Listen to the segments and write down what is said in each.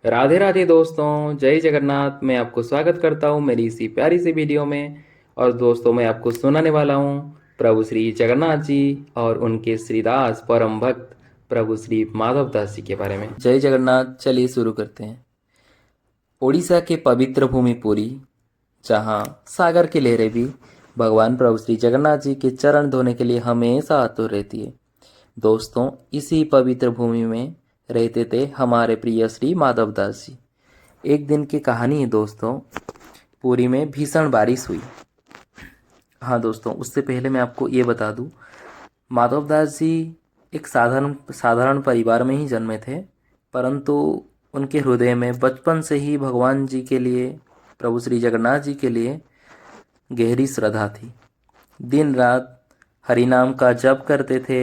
राधे राधे दोस्तों, जय जगन्नाथ। मैं आपको स्वागत करता हूँ मेरी इसी प्यारी सी वीडियो में। और दोस्तों, मैं आपको सुनाने वाला हूँ प्रभु श्री जगन्नाथ जी और उनके श्रीदास परम भक्त प्रभु श्री माधव दास जी के बारे में। जय जगन्नाथ। चलिए शुरू करते हैं। ओडिशा के पवित्र भूमि पुरी, जहाँ सागर की लहरें भी भगवान प्रभु श्री जगन्नाथ जी के चरण धोने के लिए हमेशा आतुर रहती है। दोस्तों, इसी पवित्र भूमि में रहते थे हमारे प्रिय श्री माधव दास जी। एक दिन की कहानी है दोस्तों। पुरी में भीषण बारिश हुई। हाँ दोस्तों, उससे पहले मैं आपको ये बता दूं, माधव दास जी एक साधारण साधारण परिवार में ही जन्मे थे, परंतु उनके हृदय में बचपन से ही भगवान जी के लिए, प्रभु श्री जगन्नाथ जी के लिए गहरी श्रद्धा थी। दिन रात हरि नाम का जप करते थे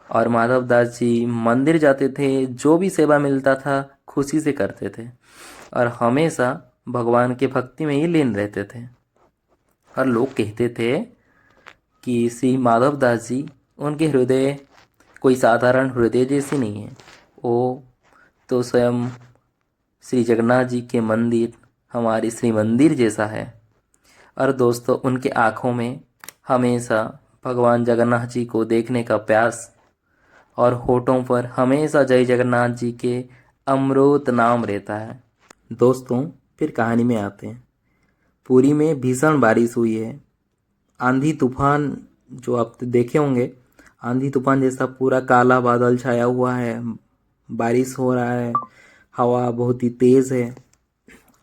और माधव दास जी मंदिर जाते थे। जो भी सेवा मिलता था खुशी से करते थे और हमेशा भगवान के भक्ति में ही लीन रहते थे। और लोग कहते थे कि श्री माधव दास जी, उनके हृदय कोई साधारण हृदय जैसी नहीं है, वो तो स्वयं श्री जगन्नाथ जी के मंदिर, हमारे श्री मंदिर जैसा है। और दोस्तों, उनके आँखों में हमेशा भगवान जगन्नाथ जी को देखने का प्यास और होठों पर हमेशा जय जगन्नाथ जी के अमृत नाम रहता है। दोस्तों, फिर कहानी में आते हैं। पुरी में भीषण बारिश हुई है। आंधी तूफान जो आप देखे होंगे, आंधी तूफान जैसा पूरा काला बादल छाया हुआ है, बारिश हो रहा है, हवा बहुत ही तेज़ है।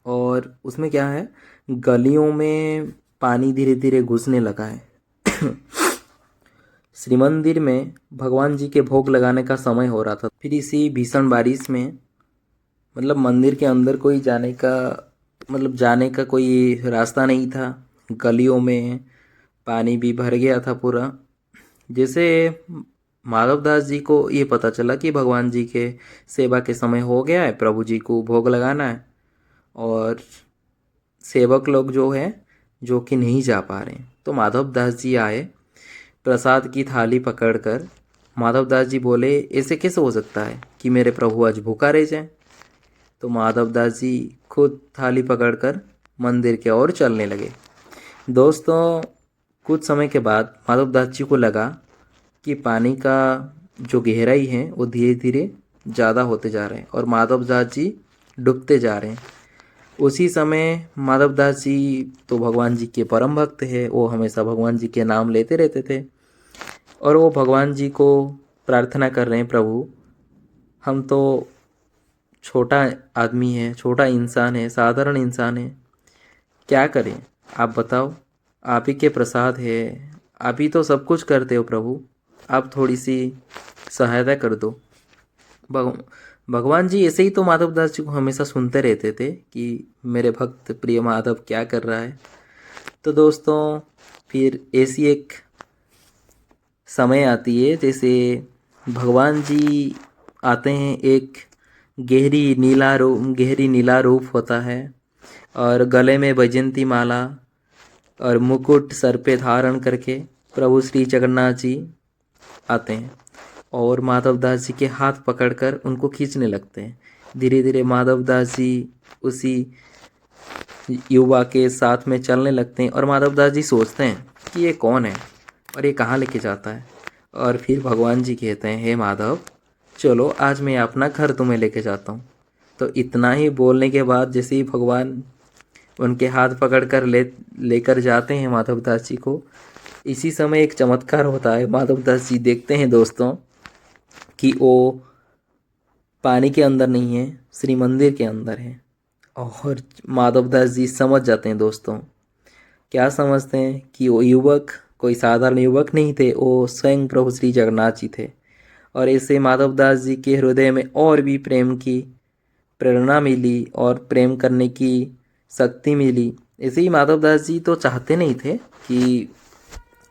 और उसमें क्या है, गलियों में पानी धीरे धीरे घुसने लगा है। श्री मंदिर में भगवान जी के भोग लगाने का समय हो रहा था। फिर इसी भीषण बारिश में, मतलब मंदिर के अंदर कोई जाने का कोई रास्ता नहीं था। गलियों में पानी भी भर गया था पूरा। जैसे माधव दास जी को ये पता चला कि भगवान जी के सेवा के समय हो गया है, प्रभु जी को भोग लगाना है, और सेवक लोग जो है जो कि नहीं जा पा रहे हैं, तो माधव दास जी आए प्रसाद की थाली पकड़कर। माधव दास जी बोले, ऐसे कैसे हो सकता है कि मेरे प्रभु आज भूखा रह जाए। तो माधव दास जी खुद थाली पकड़कर मंदिर की ओर चलने लगे। दोस्तों, कुछ समय के बाद माधव दास जी को लगा कि पानी का जो गहराई है वो धीरे धीरे ज़्यादा होते जा रहे हैं और माधव दास जी डूबते जा रहे हैं। उसी समय माधव दास जी तो भगवान जी के परम भक्त हैं, वो हमेशा भगवान जी के नाम लेते रहते थे और वो भगवान जी को प्रार्थना कर रहे हैं, प्रभु हम तो छोटा आदमी है, छोटा इंसान है, साधारण इंसान है, क्या करें आप बताओ। आप ही के प्रसाद है, आप ही तो सब कुछ करते हो प्रभु, आप थोड़ी सी सहायता कर दो। भग भगवान जी ऐसे ही तो माधव दास जी को हमेशा सुनते रहते थे कि मेरे भक्त प्रिय माधव क्या कर रहा है। तो दोस्तों, फिर ऐसी एक समय आती है, जैसे भगवान जी आते हैं, एक गहरी नीला रूप होता है और गले में वैजयंती माला और मुकुट सर पे धारण करके प्रभु श्री जगन्नाथ जी आते हैं और माधव दास जी के हाथ पकड़कर उनको खींचने लगते हैं। धीरे धीरे माधव दास जी उसी युवा के साथ में चलने लगते हैं और माधव दास जी सोचते हैं कि ये कौन है और ये कहाँ लेके जाता है। और फिर भगवान जी कहते हैं, हे माधव, चलो आज मैं अपना घर तुम्हें लेके जाता हूँ। तो इतना ही बोलने के बाद जैसे ही भगवान उनके हाथ पकड़कर लेकर जाते हैं माधव दास जी को, इसी समय एक चमत्कार होता है। माधव दास जी देखते हैं दोस्तों कि वो पानी के अंदर नहीं है, श्री मंदिर के अंदर है। और माधव दास जी समझ जाते हैं दोस्तों। क्या समझते हैं कि वो युवक कोई साधारण युवक नहीं थे, वो स्वयं प्रभु श्री जगन्नाथ जी थे। और ऐसे माधव दास जी के हृदय में और भी प्रेम की प्रेरणा मिली और प्रेम करने की शक्ति मिली। ऐसे ही माधव दास जी तो चाहते नहीं थे कि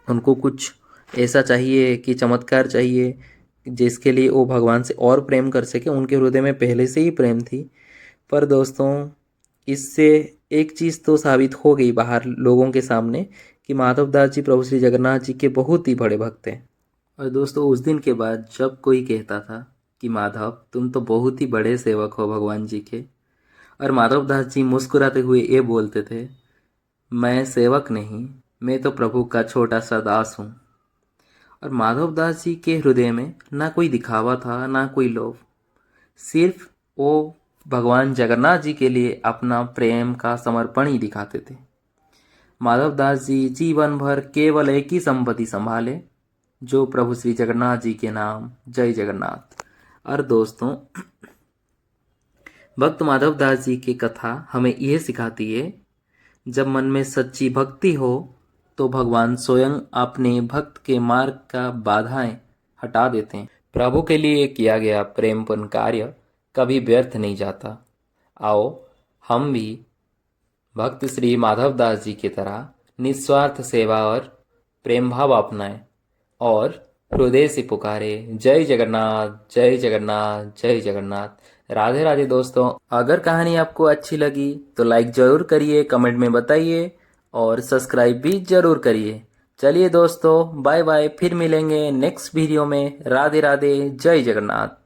उनको कुछ ऐसा चाहिए कि चमत्कार चाहिए जिसके लिए वो भगवान से और प्रेम कर सके। उनके हृदय में पहले से ही प्रेम थी। पर दोस्तों, इससे एक चीज़ तो साबित हो गई बाहर लोगों के सामने कि माधव दास जी प्रभु श्री जगन्नाथ जी के बहुत ही बड़े भक्त हैं। और दोस्तों, उस दिन के बाद जब कोई कहता था कि माधव तुम तो बहुत ही बड़े सेवक हो भगवान जी के, और माधवदास जी मुस्कुराते हुए ये बोलते थे, मैं सेवक नहीं, मैं तो प्रभु का छोटा सा दास हूँ। और माधवदास जी के हृदय में ना कोई दिखावा था, ना कोई लोभ, सिर्फ वो भगवान जगन्नाथ जी के लिए अपना प्रेम का समर्पण ही दिखाते थे। माधवदास जी जीवन भर केवल एक ही संपत्ति संभाले, जो प्रभु श्री जगन्नाथ जी के नाम, जय जगन्नाथ। और दोस्तों, भक्त माधवदास जी की कथा हमें यह सिखाती है, जब मन में सच्ची भक्ति हो तो भगवान स्वयं अपने भक्त के मार्ग का बाधाएं हटा देते हैं। प्रभु के लिए किया गया प्रेमपूर्ण कार्य कभी व्यर्थ नहीं जाता। आओ हम भी भक्त श्री माधवदास जी की तरह निस्वार्थ सेवा और प्रेम भाव अपनाएं और हृदय से पुकारे, जय जगन्नाथ, जय जगन्नाथ, जय जगन्नाथ। राधे राधे दोस्तों। अगर कहानी आपको अच्छी लगी तो लाइक जरूर करिए, कमेंट में बताइए और सब्सक्राइब भी जरूर करिए। चलिए दोस्तों, बाय बाय, फिर मिलेंगे नेक्स्ट वीडियो में। राधे राधे, जय जगन्नाथ।